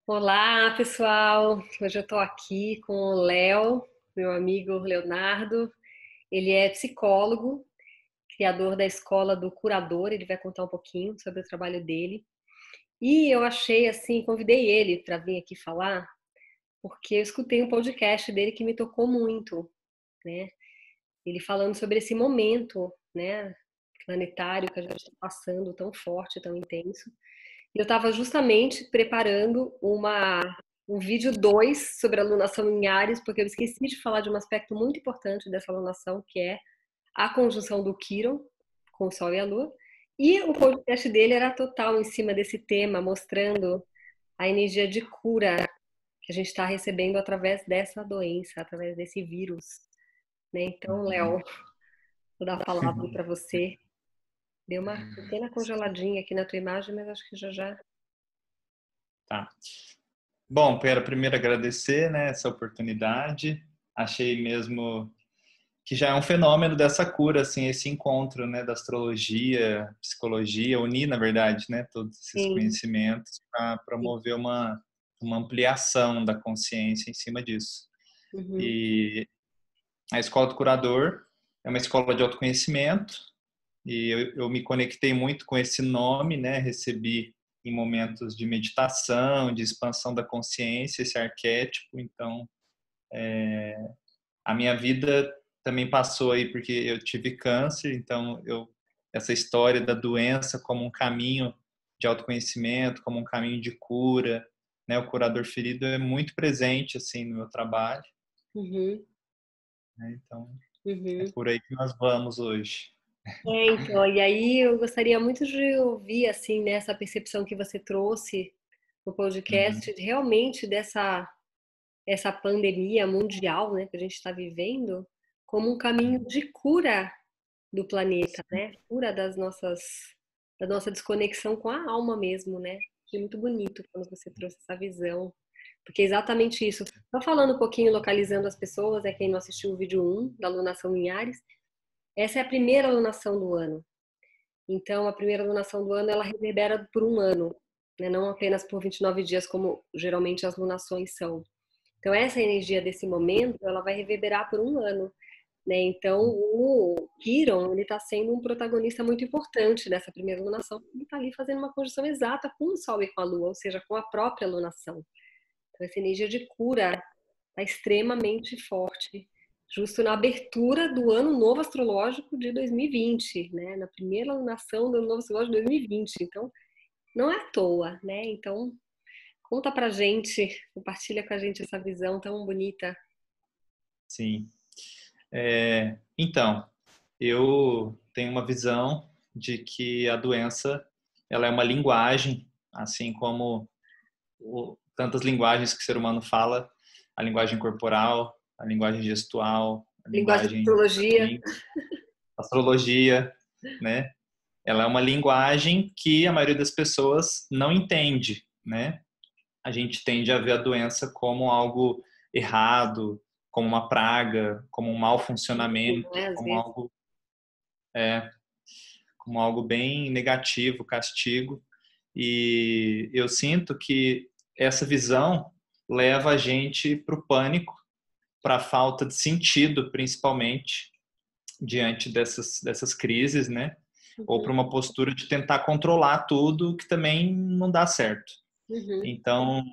Olá, pessoal! Hoje eu estou aqui com o Léo, meu amigo Leonardo. Ele é psicólogo, criador da Escola do Curador. Ele vai contar um pouquinho sobre o trabalho dele. E eu achei assim, convidei ele para vir aqui falar, porque eu escutei um podcast dele que me tocou muito, né? Ele falando sobre esse momento, né, planetário que a gente está passando, tão forte, tão intenso. Eu estava justamente preparando um vídeo 2 sobre alunação em Áries, porque eu esqueci de falar de um aspecto muito importante dessa alunação, que é a conjunção do Quirón com o Sol e a Lua. E o podcast dele era total em cima desse tema, mostrando a energia de cura que a gente está recebendo através dessa doença, através desse vírus, né? Então, Léo, vou dar a palavra para você. Deu uma pequena congeladinha aqui na tua imagem, mas acho que já já. Tá. Bom, Pera, primeiro agradecer, né, essa oportunidade. Achei mesmo que já é um fenômeno dessa cura, assim, esse encontro, né, da astrologia, psicologia, unir, na verdade, né, todos esses Sim, conhecimentos para sim. promover uma ampliação da consciência em cima disso. Uhum. E a Escola do Curador é uma escola de autoconhecimento e eu me conectei muito com esse nome, né, recebi em momentos de meditação, de expansão da consciência, esse arquétipo. Então, a minha vida também passou aí porque eu tive câncer, então essa história da doença como um caminho de autoconhecimento, como um caminho de cura, né? O curador ferido é muito presente assim no meu trabalho, Uhum, né? Então, é uhum. por aí que nós vamos hoje. Então, e aí eu gostaria muito de ouvir, assim, né, essa percepção que você trouxe no Uhum. podcast, realmente essa pandemia mundial, né, que a gente está vivendo, como um caminho de cura do planeta, né? Cura da nossa desconexão com a alma mesmo, né? Achei muito bonito quando você trouxe essa visão. Porque é exatamente isso. Só falando um pouquinho, localizando as pessoas, é quem não assistiu o vídeo um da alunação em Ares. Essa é a primeira alunação do ano. Então, a primeira lunação do ano, ela reverbera por um ano, né? Não apenas por 29 dias, como geralmente as lunações são. Então, essa energia desse momento, ela vai reverberar por um ano, né? Então, o Quirón, ele está sendo um protagonista muito importante dessa primeira lunação. Ele está ali fazendo uma conjunção exata com o Sol e com a Lua, ou seja, com a própria lunação. Então, essa energia de cura está extremamente forte, justo na abertura do ano novo astrológico de 2020, né? Na primeira lunação do ano novo astrológico de 2020. Então, não é à toa, né? Então, conta pra gente, compartilha com a gente essa visão tão bonita. Sim. Então, eu tenho uma visão de que a doença ela é uma linguagem, assim como tantas linguagens que o ser humano fala, a linguagem corporal, a linguagem gestual, a Linguagem de linguagem astrologia. astrologia, né? Ela é uma linguagem que a maioria das pessoas não entende, né? A gente tende a ver a doença como algo errado, como uma praga, como um mau funcionamento, Né, às como vezes. algo, é, como algo bem negativo, castigo. E eu sinto que essa visão leva a gente para o pânico, para a falta de sentido, principalmente, diante dessas crises, né? Ou Uhum, para uma postura de tentar controlar tudo, que também não dá certo. uhum, Então,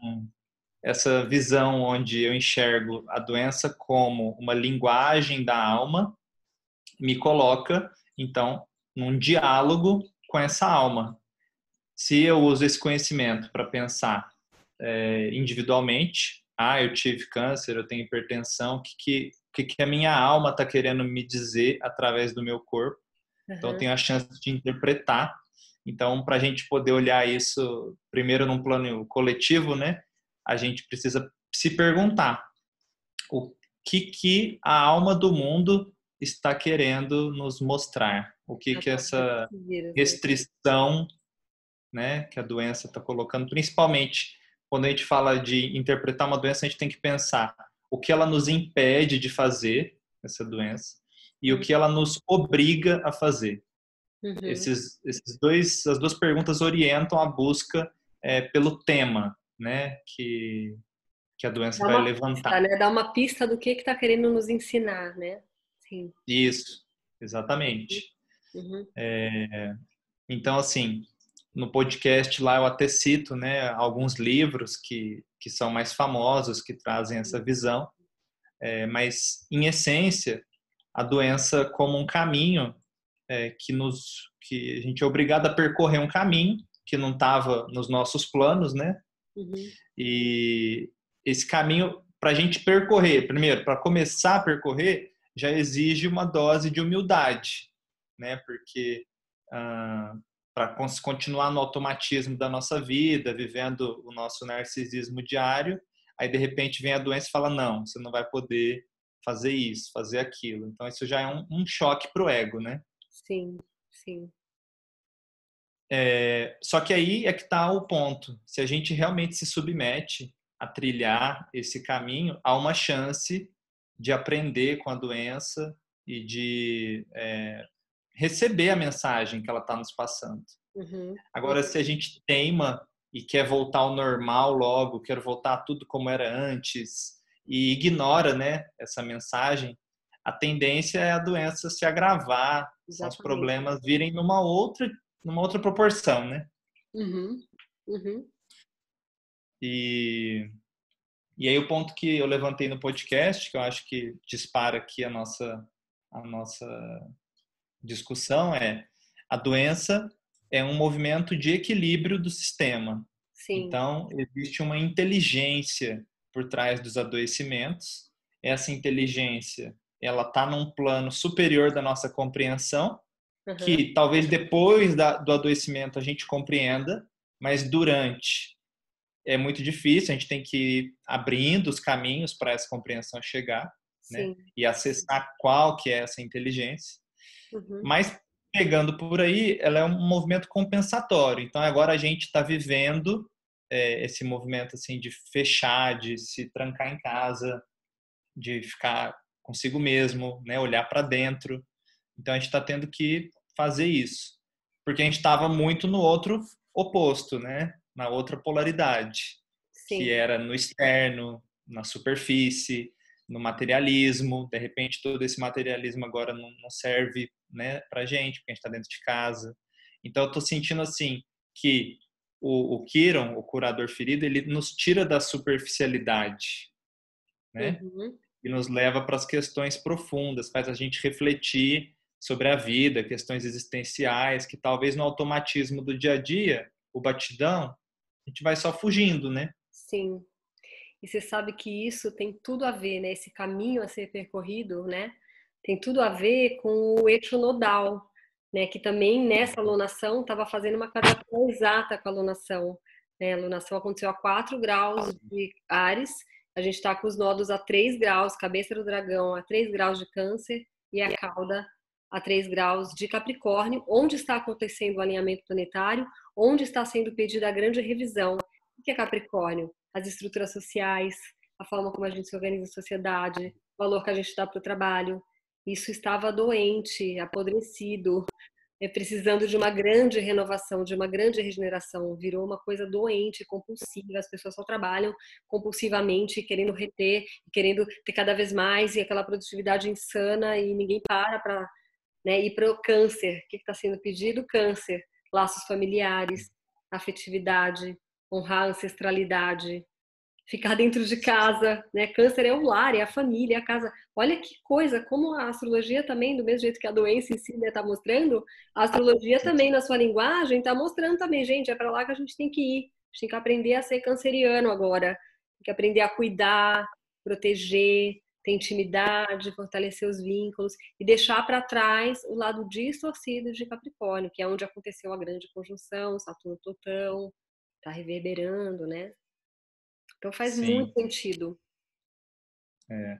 essa visão onde eu enxergo a doença como uma linguagem da alma me coloca, então, num diálogo com essa alma. Se eu uso esse conhecimento para pensar individualmente, eu tive câncer, eu tenho hipertensão, o que a minha alma está querendo me dizer através do meu corpo? Então, eu uhum. tenho a chance de interpretar. Então, para a gente poder olhar isso primeiro num plano coletivo, né? A gente precisa se perguntar o que a alma do mundo está querendo nos mostrar, o que Através essa desse vírus, né? restrição, né, que a doença está colocando, principalmente quando a gente fala de interpretar uma doença, a gente tem que pensar o que ela nos impede de fazer essa doença e o que ela nos obriga a fazer. Uhum, Esses as duas perguntas orientam a busca pelo tema. né, que a doença Dá vai uma levantar. pista, né? Dá uma pista do que está querendo nos ensinar, né? Sim. Isso, exatamente. Uhum. Então, assim, no podcast lá eu até cito, né, alguns livros que são mais famosos, que trazem essa visão, mas, em essência, a doença como um caminho que a gente é obrigado a percorrer um caminho que não estava nos nossos planos, né? Uhum. E esse caminho, para a gente percorrer, primeiro, para começar a percorrer, já exige uma dose de humildade, né? Porque para continuar no automatismo da nossa vida, vivendo o nosso narcisismo diário, aí de repente vem a doença e fala: não, você não vai poder fazer isso, fazer aquilo. Então, isso já é um choque para o ego, né? Sim, sim. Só que aí é que está o ponto. Se a gente realmente se submete a trilhar esse caminho, há uma chance de aprender com a doença e de receber a mensagem que ela está nos passando. Uhum. Agora, se a gente teima e quer voltar ao normal logo, quer voltar a tudo como era antes e ignora, né, essa mensagem, a tendência é a doença se agravar, são os Exatamente. problemas virem numa outra proporção, né? Uhum. Uhum. E, e aí o ponto que eu levantei no podcast, que eu acho que dispara aqui a nossa discussão, é: a doença é um movimento de equilíbrio do sistema. Sim. Então, existe uma inteligência por trás dos adoecimentos. Essa inteligência, ela está num plano superior da nossa compreensão, Uhum. que talvez depois do adoecimento a gente compreenda, mas durante é muito difícil, a gente tem que ir abrindo os caminhos para essa compreensão chegar, né? Sim. E acessar qual que é essa inteligência. Uhum. Mas, pegando por aí, ela é um movimento compensatório. Então, agora a gente está vivendo esse movimento assim de fechar, de se trancar em casa, de ficar consigo mesmo, né? Olhar para dentro. Então, a gente está tendo que fazer isso, porque a gente estava muito no outro oposto, né? Na outra polaridade, que Sim. era no externo, na superfície, no materialismo. De repente, todo esse materialismo agora não serve, né, para gente, porque a gente está dentro de casa. Então, eu estou sentindo assim que o Kiron, o curador ferido, ele nos tira da superficialidade, né? Uhum. E nos leva para as questões profundas, faz a gente refletir sobre a vida, questões existenciais, que talvez no automatismo do dia a dia, o batidão, a gente vai só fugindo, né? Sim. E você sabe que isso tem tudo a ver, né? Esse caminho a ser percorrido, né? Tem tudo a ver com o eixo nodal, né? Que também nessa alunação estava fazendo uma quadratura exata com a alunação, né? A alunação aconteceu a 4 graus de Áries, a gente está com os nodos a 3 graus, cabeça do dragão a 3 graus de Câncer e a cauda a 3 graus de Capricórnio, onde está acontecendo o alinhamento planetário, onde está sendo pedida a grande revisão. O que é Capricórnio? As estruturas sociais, a forma como a gente se organiza a sociedade, o valor que a gente dá para o trabalho. Isso estava doente, apodrecido, precisando de uma grande renovação, de uma grande regeneração. Virou uma coisa doente, compulsiva. As pessoas só trabalham compulsivamente, querendo reter, querendo ter cada vez mais, e aquela produtividade insana, e ninguém para, né, ir para o câncer. O que está sendo pedido? Câncer. Laços familiares, afetividade, honrar a ancestralidade, ficar dentro de casa, né? Câncer é o lar, é a família, é a casa. Olha que coisa, como a astrologia também, do mesmo jeito que a doença em si está mostrando, a astrologia também, na sua linguagem, está mostrando também, gente, é para lá que a gente tem que ir. A gente tem que aprender a ser canceriano agora. Tem que aprender a cuidar, proteger, ter intimidade, fortalecer os vínculos e deixar para trás o lado distorcido de Capricórnio, que é onde aconteceu a grande conjunção, Saturno-Plutão, está reverberando, né? Então faz muito Sim. sentido. É.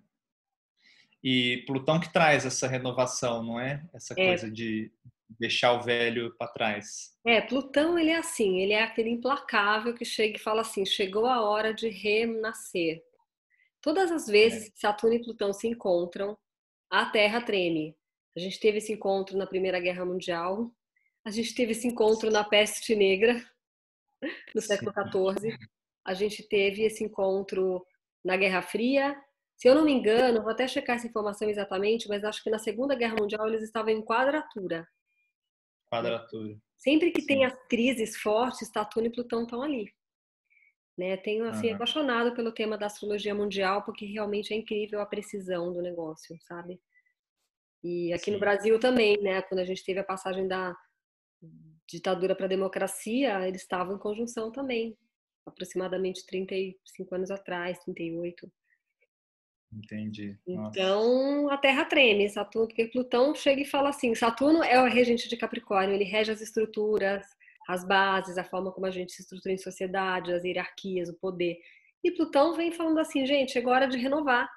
E Plutão que traz essa renovação, não é? Essa É, coisa de deixar o velho para trás. Plutão ele é assim, ele é aquele implacável que chega e fala assim, chegou a hora de renascer. Todas as vezes É. que Saturno e Plutão se encontram, a Terra treme. A gente teve esse encontro na Primeira Guerra Mundial, a gente teve esse encontro na Peste Negra, no século Sim. XIV. a gente teve esse encontro na Guerra Fria. Se eu não me engano, vou até checar essa informação exatamente, mas acho que na Segunda Guerra Mundial eles estavam em quadratura, né? Quadratura. Sempre que tem Sim. as crises fortes, Saturno e Plutão estão ali, né? Tenho assim Aham. apaixonado pelo tema da astrologia mundial porque realmente é incrível a precisão do negócio, sabe? E aqui no Sim. Brasil também, né? Quando a gente teve a passagem da ditadura para a democracia, eles estavam em conjunção também, aproximadamente 35 anos atrás, 38. Entendi. Nossa. Então, a Terra treme, Saturno, porque Plutão chega e fala assim, Saturno é o regente de Capricórnio, ele rege as estruturas, as bases, a forma como a gente se estrutura em sociedade, as hierarquias, o poder. E Plutão vem falando assim, gente, chegou a hora de renovar.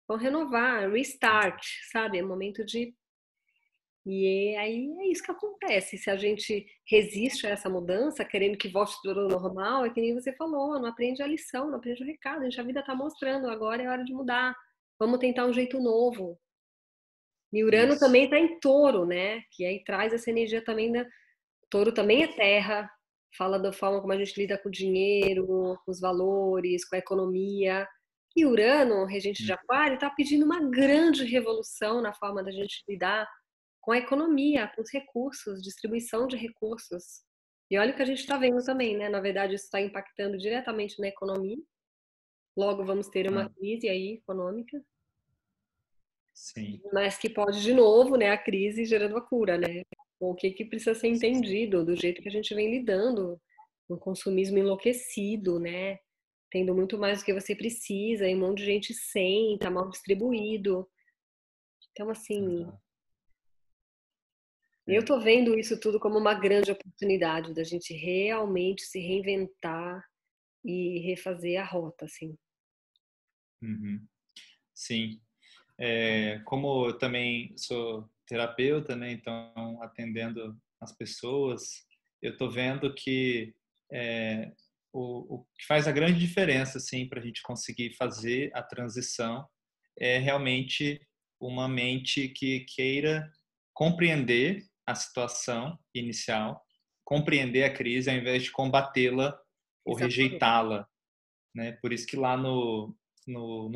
Vamos renovar, restart, sabe? É momento de. E aí é isso que acontece. Se a gente resiste a essa mudança, querendo que volte tudo ao normal, é que nem você falou, não aprende a lição, não aprende o recado. A vida está mostrando, agora é hora de mudar. Vamos tentar um jeito novo. E Urano Isso. também está em Touro, né? Que aí traz essa energia também da. Touro também é terra, fala da forma como a gente lida com o dinheiro, com os valores, com a economia. E Urano, regente de Aquário, está pedindo uma grande revolução na forma da gente lidar com a economia, com os recursos, distribuição de recursos. E olha o que a gente está vendo também, né? Na verdade, isso está impactando diretamente na economia. Logo vamos ter uma Ah, crise aí econômica, sim. mas que pode de novo, né, a crise gerando a cura, né? O que que precisa ser entendido do jeito que a gente vem lidando, um consumismo enlouquecido, né? Tendo muito mais do que você precisa, e um monte de gente sem, tá mal distribuído. Então, assim, Aham. eu É. tô vendo isso tudo como uma grande oportunidade da gente realmente se reinventar e refazer a rota, assim. Uhum. Sim. Como eu também sou terapeuta, né? Então, atendendo as pessoas, eu estou vendo que é, o que faz a grande diferença, assim, para a gente conseguir fazer a transição é realmente uma mente que queira compreender a situação inicial, compreender a crise ao invés de combatê-la ou Exatamente. rejeitá-la, né? Por isso que lá no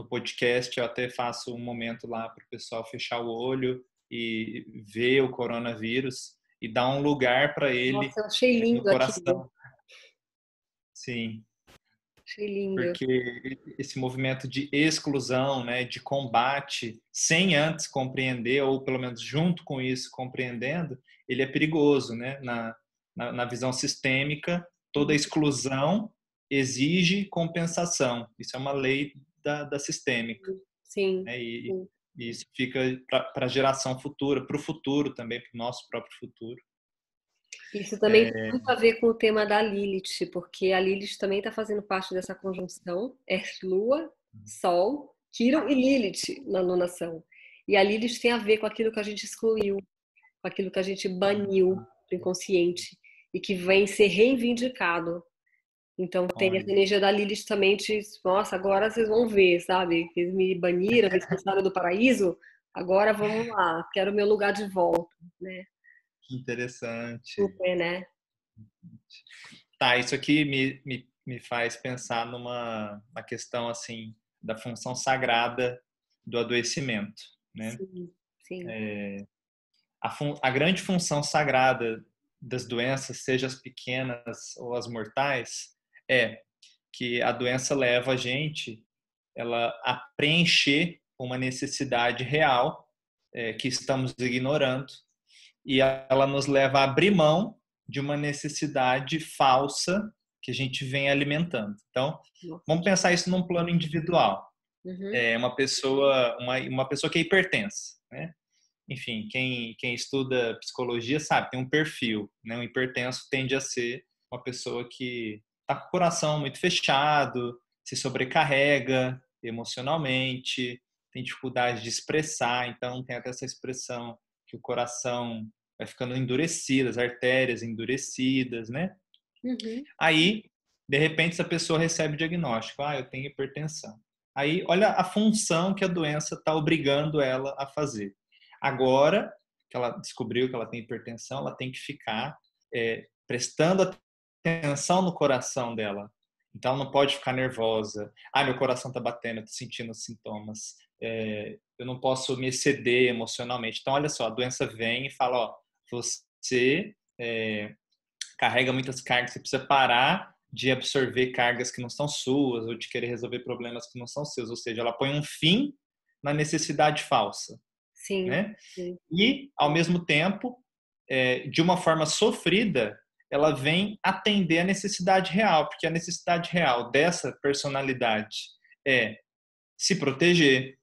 podcast eu até faço um momento lá para o pessoal fechar o olho e ver o coronavírus e dar um lugar para ele Nossa, eu achei no lindo aquilo. coração. Sim, Achei lindo. porque esse movimento de exclusão, né, de combate, sem antes compreender, ou pelo menos junto com isso compreendendo, ele é perigoso, né? Na visão sistêmica, toda Uhum. exclusão exige compensação. Isso é uma lei da sistêmica, Sim, né? sim. E isso fica para a geração futura, para o futuro também, para o nosso próprio futuro. Isso também tem muito a ver com o tema da Lilith, porque a Lilith também está fazendo parte dessa conjunção. É Lua, Sol, Quirón e Lilith na lunação. E a Lilith tem a ver com aquilo que a gente excluiu, com aquilo que a gente baniu do inconsciente e que vem ser reivindicado. Então tem essa Olha, energia da Lilith também de, nossa, agora vocês vão ver, sabe? Eles me baniram, me expulsaram do paraíso, agora vamos lá, quero meu lugar de volta, né? que interessante. Super, né? Tá, isso aqui me faz pensar na questão assim da função sagrada do adoecimento, né? Sim, sim. A grande função sagrada das doenças, seja as pequenas ou as mortais, é que a doença leva a gente ela a preencher uma necessidade real que estamos ignorando e ela nos leva a abrir mão de uma necessidade falsa que a gente vem alimentando. Então, Nossa. vamos pensar isso num plano individual. Uhum. É uma pessoa que é hipertensa, né? Enfim, quem estuda psicologia sabe, tem um perfil, né? Um hipertenso tende a ser uma pessoa que está com o coração muito fechado, se sobrecarrega emocionalmente, tem dificuldade de expressar, então tem até essa expressão que o coração vai ficando endurecido, as artérias endurecidas, né? Uhum. Aí, de repente, essa pessoa recebe o diagnóstico, eu tenho hipertensão. Aí, olha a função que a doença está obrigando ela a fazer. Agora que ela descobriu que ela tem hipertensão, ela tem que ficar prestando atenção no coração dela. Então, ela não pode ficar nervosa. Ah, meu coração está batendo, estou sentindo os sintomas. Eu não posso me exceder emocionalmente. Então, olha só, a doença vem e fala, ó, você carrega muitas cargas, você precisa parar de absorver cargas que não são suas ou de querer resolver problemas que não são seus. Ou seja, ela põe um fim na necessidade falsa, Sim, né? sim. E, ao mesmo tempo, de uma forma sofrida, ela vem atender a necessidade real, porque a necessidade real dessa personalidade é se proteger,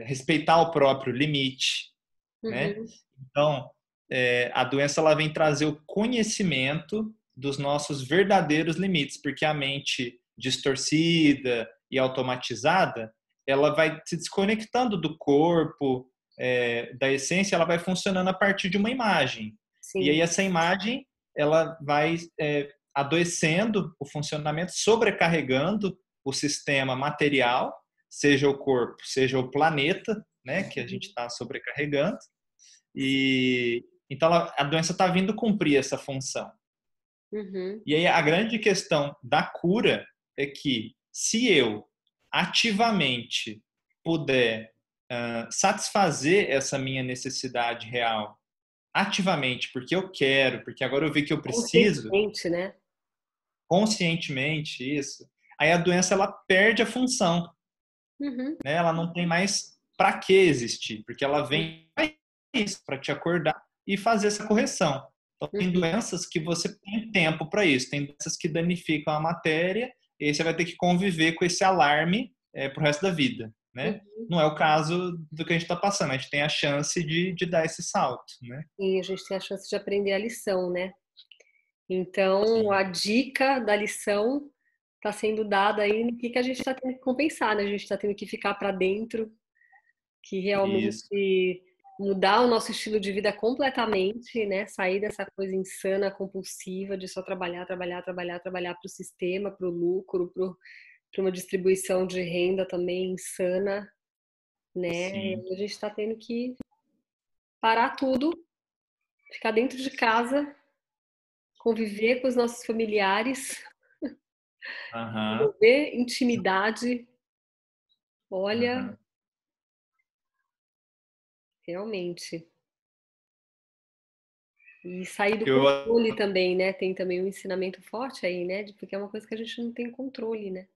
respeitar o próprio limite, né? Uhum. Então, a doença ela vem trazer o conhecimento dos nossos verdadeiros limites, porque a mente distorcida e automatizada, ela vai se desconectando do corpo, da essência, ela vai funcionando a partir de uma imagem. E Sim. aí essa imagem, ela vai adoecendo o funcionamento, sobrecarregando o sistema material, seja o corpo, seja o planeta, né, que a gente está sobrecarregando. E então a doença está vindo cumprir essa função. Uhum. E aí a grande questão da cura é que se eu ativamente puder satisfazer essa minha necessidade real, ativamente, porque eu quero, porque agora eu vi que eu preciso, Conscientemente, né? conscientemente isso, aí a doença ela perde a função, Uhum. né? Ela não tem mais para que existir, porque ela vem para isso, para te acordar e fazer essa correção. Então, tem Uhum. doenças que você tem tempo para isso, tem doenças que danificam a matéria, e aí você vai ter que conviver com esse alarme pro resto da vida, né? Uhum. Não é o caso do que a gente está passando, a gente tem a chance de dar esse salto, né? E a gente tem a chance de aprender a lição, né? Então, Sim, a dica da lição está sendo dada aí no que a gente está tendo que compensar, né? A gente está tendo que ficar para dentro, que isso, realmente mudar o nosso estilo de vida completamente, né? Sair dessa coisa insana, compulsiva de só trabalhar, trabalhar, trabalhar, trabalhar para o sistema, para o lucro, para uma distribuição de renda também insana, né? sim. E a gente está tendo que parar tudo, ficar dentro de casa, conviver com os nossos familiares, Aham, desenvolver intimidade. Olha, aham. realmente. E sair do Eu, controle também, né? Tem também um ensinamento forte aí, né? Porque é uma coisa que a gente não tem controle, né?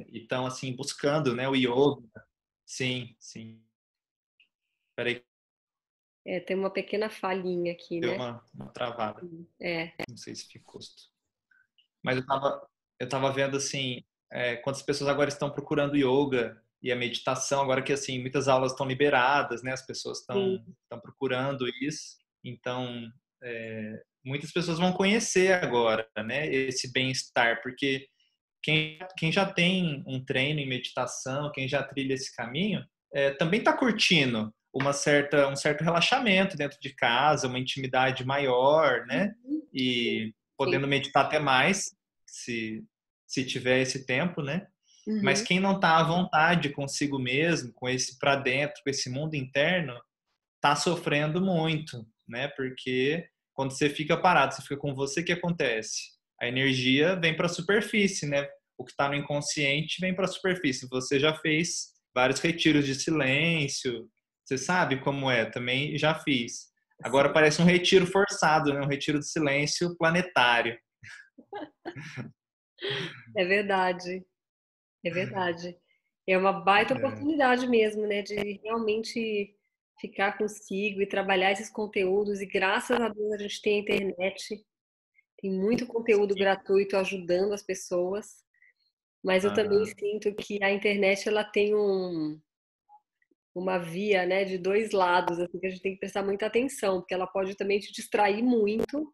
então, assim, buscando, né, o yoga. Sim, sim. Peraí, É, tem uma pequena falhinha aqui, deu né? uma travada. É. Não sei se ficou. Mas eu tava vendo assim, quantas pessoas agora estão procurando yoga e a meditação, agora que assim, muitas aulas estão liberadas, né? As pessoas Sim. estão procurando isso. Então, muitas pessoas vão conhecer agora, né? Esse bem-estar, porque quem já tem um treino em meditação, quem já trilha esse caminho, também está curtindo um certo relaxamento dentro de casa, uma intimidade maior, né? Uhum. E Sim. podendo meditar até mais, se, se tiver esse tempo, né? Mas Uhum. quem não está à vontade consigo mesmo, com esse para dentro, com esse mundo interno, está sofrendo muito, né? Porque quando você fica parado, você fica com você, o que acontece? A energia vem para a superfície, né? O que está no inconsciente vem para a superfície. Você já fez vários retiros de silêncio, você sabe como é, também já fiz. Agora Sim. parece um retiro forçado, né? Um retiro de silêncio planetário. É verdade. É verdade. É uma baita É, oportunidade mesmo, né? De realmente ficar consigo e trabalhar esses conteúdos. E graças a Deus a gente tem a internet. Tem muito conteúdo sim. gratuito ajudando as pessoas. Mas eu também Aham. sinto que a internet ela tem uma via, né, de dois lados, assim, que a gente tem que prestar muita atenção, porque ela pode também te distrair muito,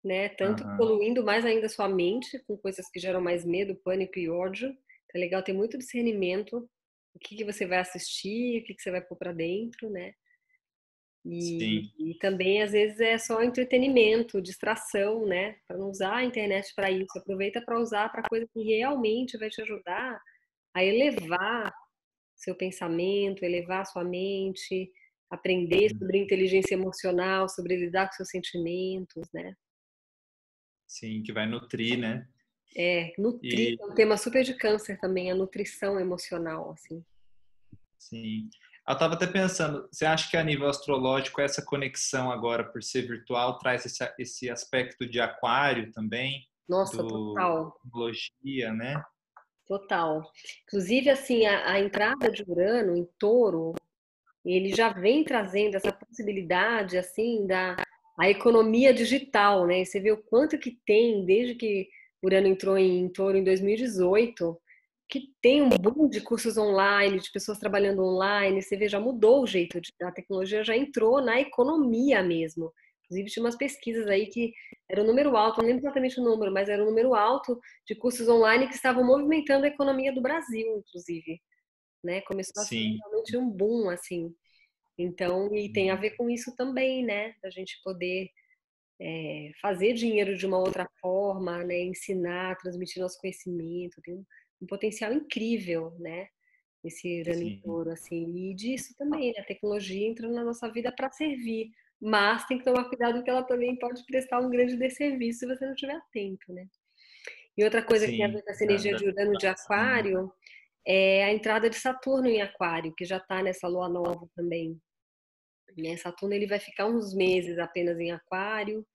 né, tanto Aham. poluindo mais ainda a sua mente com coisas que geram mais medo, pânico e ódio. Então é legal ter muito discernimento, o que que você vai assistir, o que que você vai pôr para dentro, né? Sim. E também às vezes é só entretenimento, distração, né? Para não usar a internet para isso, aproveita para usar para coisa que realmente vai te ajudar a elevar seu pensamento, elevar sua mente, aprender sobre inteligência emocional, sobre lidar com seus sentimentos, né? Sim, que vai nutrir, né? Nutrir E é um tema super de câncer também, a nutrição emocional, assim. sim. Eu estava até pensando, você acha que a nível astrológico essa conexão agora por ser virtual traz esse aspecto de aquário também, Nossa, do total. simbologia, né? Total. Inclusive, assim, a entrada de Urano em Touro, ele já vem trazendo essa possibilidade, assim, da a economia digital, né? Você vê o quanto que tem, desde que Urano entrou em Touro em 2018, que tem um boom de cursos online, de pessoas trabalhando online. Você vê, já mudou o jeito, a tecnologia já entrou na economia mesmo. Inclusive, tinha umas pesquisas aí que era um número alto, não lembro exatamente o número, mas era um número alto de cursos online que estavam movimentando a economia do Brasil, inclusive, né? Começou a ser Sim. realmente um boom, assim. Então, e tem a ver com isso também, né? Da gente poder fazer dinheiro de uma outra forma, né? Ensinar, transmitir nosso conhecimento, tem um potencial incrível, né? Esse Urano em Sim, Touro, assim, e disso também, né? A tecnologia entrando na nossa vida para servir, mas tem que tomar cuidado que ela também pode prestar um grande desserviço se você não estiver atento, né? E outra coisa que tem a ver sim. com essa energia de Urano de Sim. Aquário é a entrada de Saturno em Aquário, que já está nessa lua nova também, né? Saturno ele vai ficar uns meses apenas em Aquário,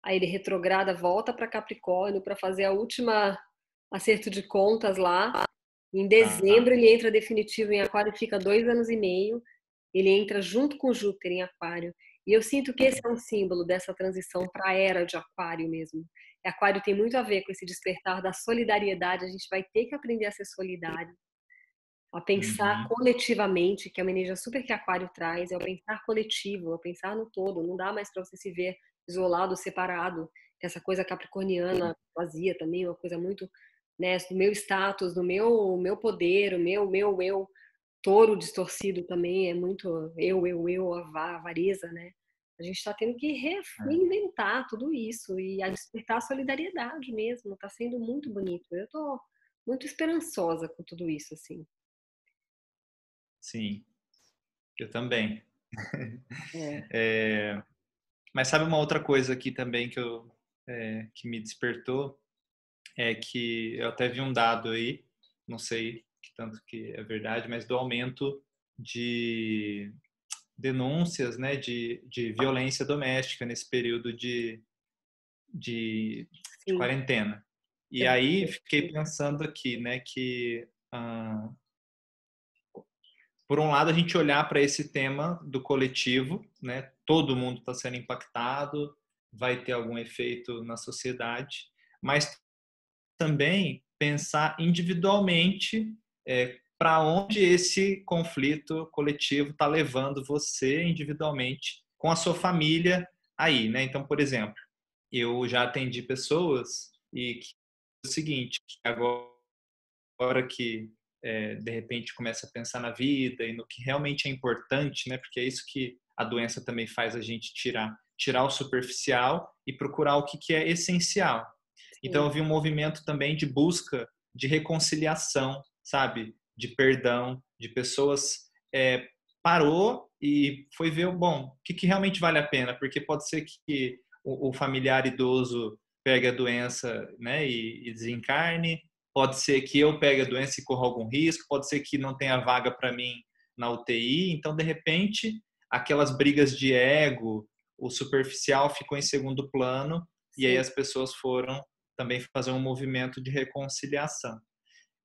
aí ele retrograda, volta para Capricórnio para fazer a última acerto de contas lá. Em Tá. dezembro ele entra definitivo em Aquário e fica 2 anos e meio. Ele entra junto com Júpiter em Aquário. E eu sinto que esse é um símbolo dessa transição para a era de Aquário mesmo. Aquário tem muito a ver com esse despertar da solidariedade. A gente vai ter que aprender a ser solidário, a pensar Uhum. coletivamente, que é uma energia super que Aquário traz, é o pensar coletivo, é o pensar no todo. Não dá mais para você se ver isolado, separado. Essa coisa capricorniana vazia também, uma coisa muito, né, do meu status, do meu poder, o meu. Touro distorcido também é muito eu, a avareza, né? A gente está tendo que É. reinventar tudo isso e a despertar a solidariedade mesmo. Está sendo muito bonito. Eu estou muito esperançosa com tudo isso, assim. Sim, eu também. É, É, mas sabe uma outra coisa aqui também que me despertou? É que eu até vi um dado aí, não sei que tanto que é verdade, mas do aumento de denúncias, né, de violência doméstica nesse período de sim, quarentena. E é aí verdade. fiquei pensando aqui, né, que por um lado a gente olhar para esse tema do coletivo, né, todo mundo está sendo impactado, vai ter algum efeito na sociedade, mas também pensar individualmente para onde esse conflito coletivo está levando você individualmente com a sua família aí, né? Então, por exemplo, eu já atendi pessoas e que é o seguinte, agora que de repente começa a pensar na vida e no que realmente é importante, né? Porque é isso que a doença também faz a gente tirar o superficial e procurar o que é essencial. Então Sim, eu vi um movimento também de busca de reconciliação, sabe, de perdão, de pessoas parou e foi ver bom, o que realmente vale a pena, porque pode ser que o familiar idoso pegue a doença, né, e desencarne. Pode ser que eu pegue a doença e corra algum risco, pode ser que não tenha vaga para mim na UTI. Então, de repente, aquelas brigas de ego, o superficial ficou em segundo plano e aí sim, as pessoas foram também fazer um movimento de reconciliação.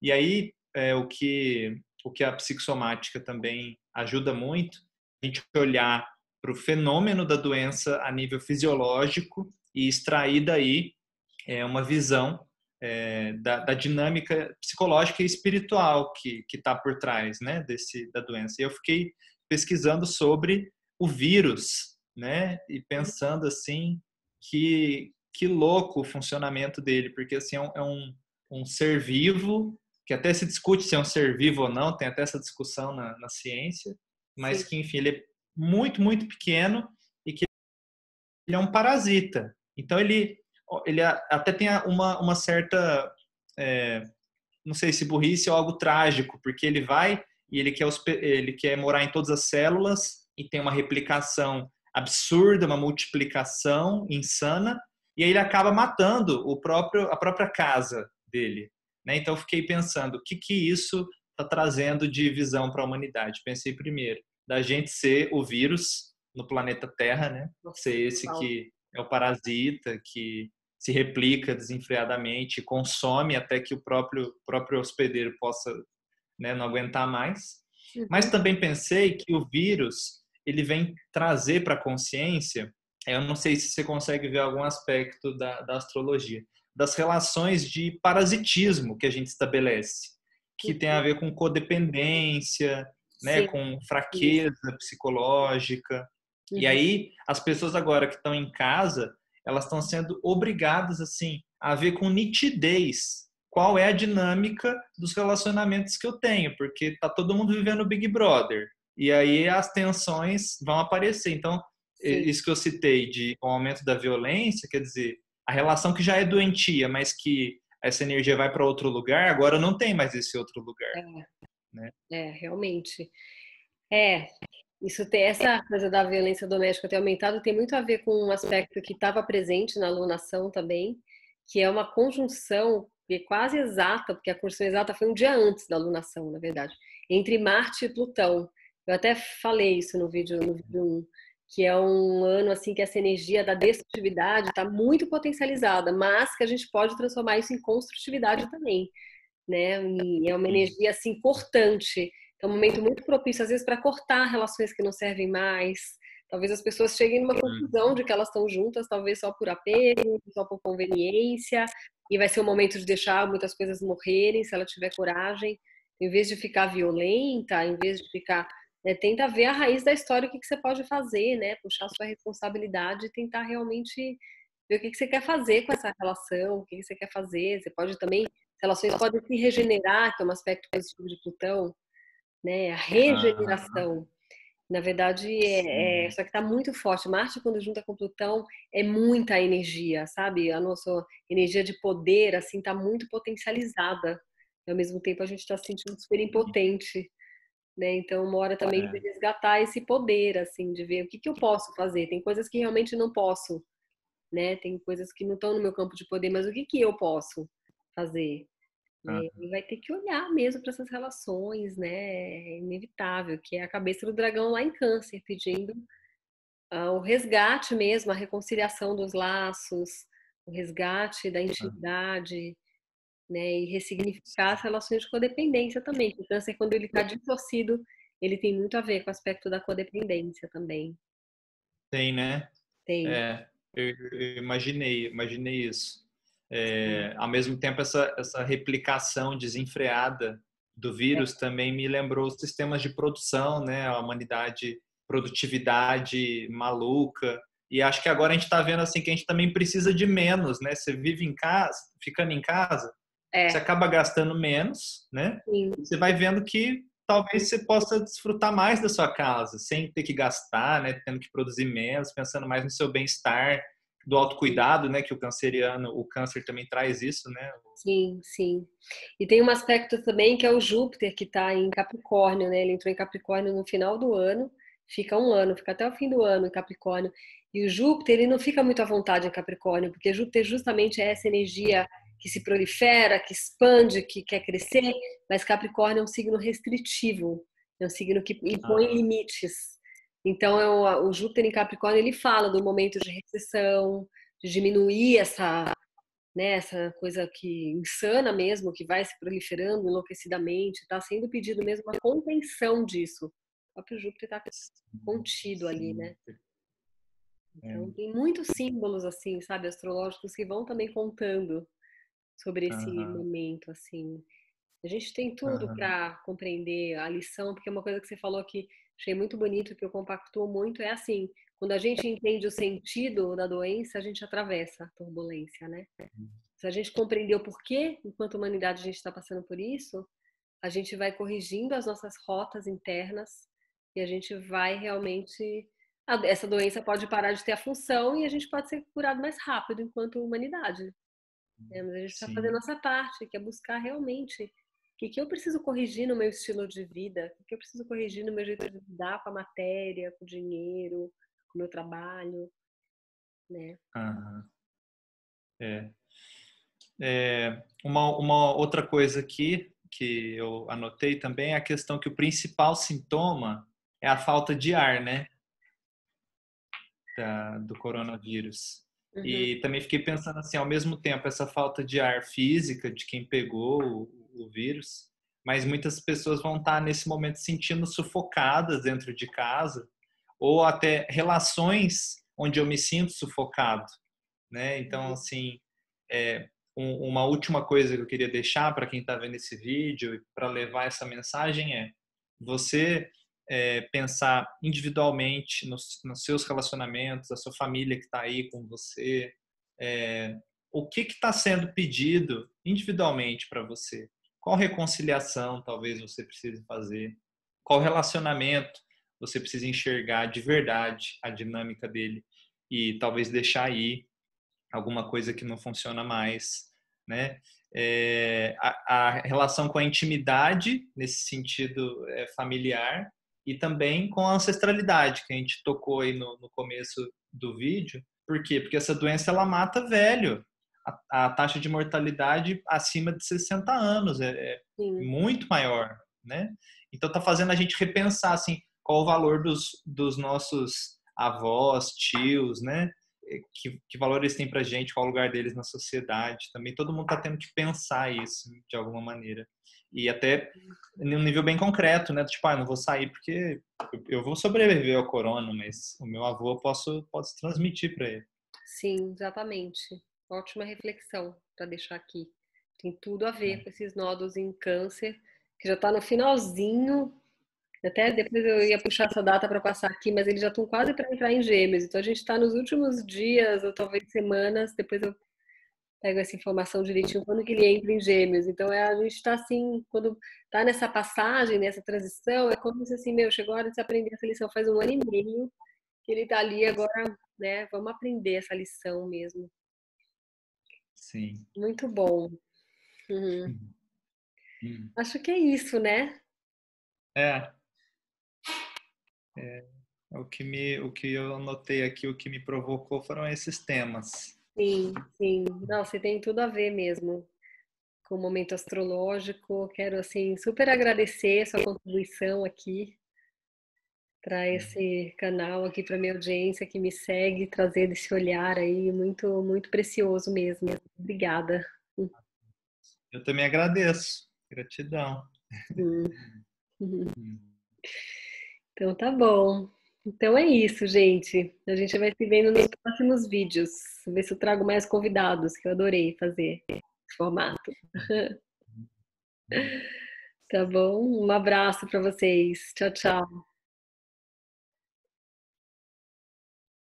E aí, o que a psicossomática também ajuda muito, a gente olhar para o fenômeno da doença a nível fisiológico e extrair daí uma visão da dinâmica psicológica e espiritual que está por trás, né, da doença. E eu fiquei pesquisando sobre o vírus, né, e pensando assim que louco o funcionamento dele, porque assim um ser vivo que até se discute se é um ser vivo ou não, tem até essa discussão na ciência, mas sim, que enfim ele é muito muito pequeno e que ele é um parasita. Então ele até tem uma certa, é, não sei se burrice ou algo trágico, porque ele vai e ele quer morar em todas as células e tem uma replicação absurda, uma multiplicação insana, e aí ele acaba matando a própria casa dele, né? Então eu fiquei pensando, o que isso está trazendo de visão para a humanidade? Pensei primeiro, da gente ser o vírus no planeta Terra, né? Nossa, Ser esse total. que é o parasita, que se replica desenfreadamente, consome até que o próprio hospedeiro possa, né, não aguentar mais. Mas Uhum. também pensei que o vírus ele vem trazer para a consciência, eu não sei se você consegue ver algum aspecto da astrologia, das relações de parasitismo que a gente estabelece, que tem a Uhum. ver com codependência, né, Sim, com isso. fraqueza psicológica. E Uhum. aí, as pessoas agora que estão em casa, elas estão sendo obrigadas, assim, a ver com nitidez qual é a dinâmica dos relacionamentos que eu tenho, porque tá todo mundo vivendo o Big Brother. E aí as tensões vão aparecer. Então, Sim. isso que eu citei de um aumento da violência, quer dizer, a relação que já é doentia, mas que essa energia vai para outro lugar, agora não tem mais esse outro lugar, É, né? realmente. É, isso tem essa coisa da violência doméstica ter aumentado, tem muito a ver com um aspecto que estava presente na alunação também, que é uma conjunção que é quase exata, porque a conjunção exata foi um dia antes da alunação, na verdade, entre Marte e Plutão. Eu até falei isso no vídeo 1, que é um ano assim que essa energia da destrutividade está muito potencializada, mas que a gente pode transformar isso em construtividade também, né? E é uma Sim. energia assim cortante. É um momento muito propício às vezes para cortar relações que não servem mais. Talvez as pessoas cheguem numa conclusão de que elas estão juntas, talvez só por apego, só por conveniência, e vai ser o momento de deixar muitas coisas morrerem, se ela tiver coragem, em vez de ficar violenta, em vez de ficar, né, tenta ver a raiz da história, o que que você pode fazer, né? Puxar sua responsabilidade e tentar realmente ver o que que você quer fazer com essa relação, o que que você quer fazer. Você pode também, as relações podem se regenerar, que é um aspecto positivo de Plutão, né? A Aham, regeneração. Na verdade, sim. só que está muito forte. Marte, quando junta com Plutão, é muita energia, sabe? A nossa energia de poder, assim, está muito potencializada. E, ao mesmo tempo, a gente está se sentindo super impotente, né? Então, uma hora também de É, resgatar esse poder, assim, de ver o que que eu posso fazer. Tem coisas que realmente não posso, né? Tem coisas que não estão no meu campo de poder, mas o que que eu posso fazer? Né? aham. E vai ter que olhar mesmo para essas relações, né? É inevitável, que é a cabeça do dragão lá em Câncer, pedindo o resgate mesmo, a reconciliação dos laços, o resgate da intimidade, né? E ressignificar as relações de codependência também. Que o Câncer, quando ele está distorcido, ele tem muito a ver com o aspecto da codependência também. Tem, né? Tem. É, eu imaginei isso. É, ao mesmo tempo, essa replicação desenfreada do vírus também me lembrou os sistemas de produção, né? A humanidade, produtividade maluca. E acho que agora a gente está vendo assim que a gente também precisa de menos, né? Você vive em casa, ficando em casa, você É, acaba gastando menos, né? sim. E você vai vendo que talvez você possa desfrutar mais da sua casa, sem ter que gastar, né? Tendo que produzir menos, pensando mais no seu bem-estar, do autocuidado, né? Que o canceriano, o câncer também traz isso, né? Sim, sim. E tem um aspecto também que é o Júpiter, que está em Capricórnio, né? Ele entrou em Capricórnio no final do ano, fica um ano, fica até o fim do ano em Capricórnio. E o Júpiter, ele não fica muito à vontade em Capricórnio, porque Júpiter justamente é essa energia que se prolifera, que expande, que quer crescer, mas Capricórnio é um signo restritivo, é um signo que impõe Aham, limites. Então, o Júpiter em Capricórnio, ele fala do momento de recessão, de diminuir né, essa coisa que insana mesmo, que vai se proliferando enlouquecidamente, está sendo pedido mesmo uma contenção disso. O próprio Júpiter está contido ali, sim. né? É, Então tem muitos símbolos assim, sabe, astrológicos que vão também contando sobre esse aham, momento assim. A gente tem tudo aham, para compreender a lição, porque uma coisa que você falou que achei muito bonito, que eu compactuo muito, é assim, quando a gente entende o sentido da doença, a gente atravessa a turbulência, né? Se a gente compreender o porquê, enquanto humanidade, a gente está passando por isso, a gente vai corrigindo as nossas rotas internas e a gente vai realmente. Essa doença pode parar de ter a função e a gente pode ser curado mais rápido enquanto humanidade, né? Mas a gente precisa fazer a sim. nossa parte, que é buscar realmente o que, que eu preciso corrigir no meu estilo de vida, o que eu preciso corrigir no meu jeito de lidar com a matéria, com o dinheiro, com o meu trabalho, né? Aham. É. Uma outra coisa aqui que eu anotei também é a questão que o principal sintoma é a falta de ar, né? Do coronavírus. Uhum. E também fiquei pensando assim, ao mesmo tempo, essa falta de ar física de quem pegou o vírus, mas muitas pessoas vão estar nesse momento sentindo sufocadas dentro de casa, ou até relações onde eu me sinto sufocado, né? Então, assim, uma última coisa que eu queria deixar para quem está vendo esse vídeo e para levar essa mensagem é você pensar individualmente nos seus relacionamentos, a sua família que está aí com você, o que está sendo pedido individualmente para você, qual reconciliação talvez você precise fazer, qual relacionamento você precisa enxergar de verdade a dinâmica dele e talvez deixar aí alguma coisa que não funciona mais, né? A relação com a intimidade, nesse sentido familiar, e também com a ancestralidade, que a gente tocou aí no começo do vídeo. Por quê? Porque essa doença ela mata velho. A taxa de mortalidade acima de 60 anos é muito maior, né? Então tá fazendo a gente repensar assim, qual o valor dos nossos avós, tios, né? Que valor eles têm pra gente, qual o lugar deles na sociedade. Também todo mundo tá tendo que pensar isso de alguma maneira. E até em um nível bem concreto, né? Tipo, não vou sair porque eu vou sobreviver ao corona, mas o meu avô eu posso transmitir para ele. Sim, exatamente. Ótima reflexão para deixar aqui. Tem tudo a ver com esses nódulos em câncer, que já está no finalzinho. Até depois eu ia puxar essa data para passar aqui, mas eles já estão quase para entrar em Gêmeos. Então a gente está nos últimos dias, ou talvez semanas. Depois eu pego essa informação direitinho quando que ele entra em Gêmeos. Então a gente está assim, quando está nessa passagem, nessa transição, é como se assim, meu, chegou a hora de se aprender essa lição faz 1 ano e meio que ele está ali agora, né? Vamos aprender essa lição mesmo. Sim. Muito bom. Uhum. Acho que é isso, né? É o que eu anotei aqui, o que me provocou foram esses temas. Sim, sim. Não, você tem tudo a ver mesmo com o momento astrológico. Quero, assim, super agradecer sua contribuição aqui para esse canal, aqui para minha audiência que me segue, trazendo esse olhar aí muito, muito precioso mesmo. Obrigada. Eu também agradeço. Gratidão. Uhum. Então tá bom. Então é isso, gente. A gente vai se vendo nos próximos vídeos. Ver se eu trago mais convidados, que eu adorei fazer esse formato. Tá bom? Um abraço para vocês. Tchau, tchau.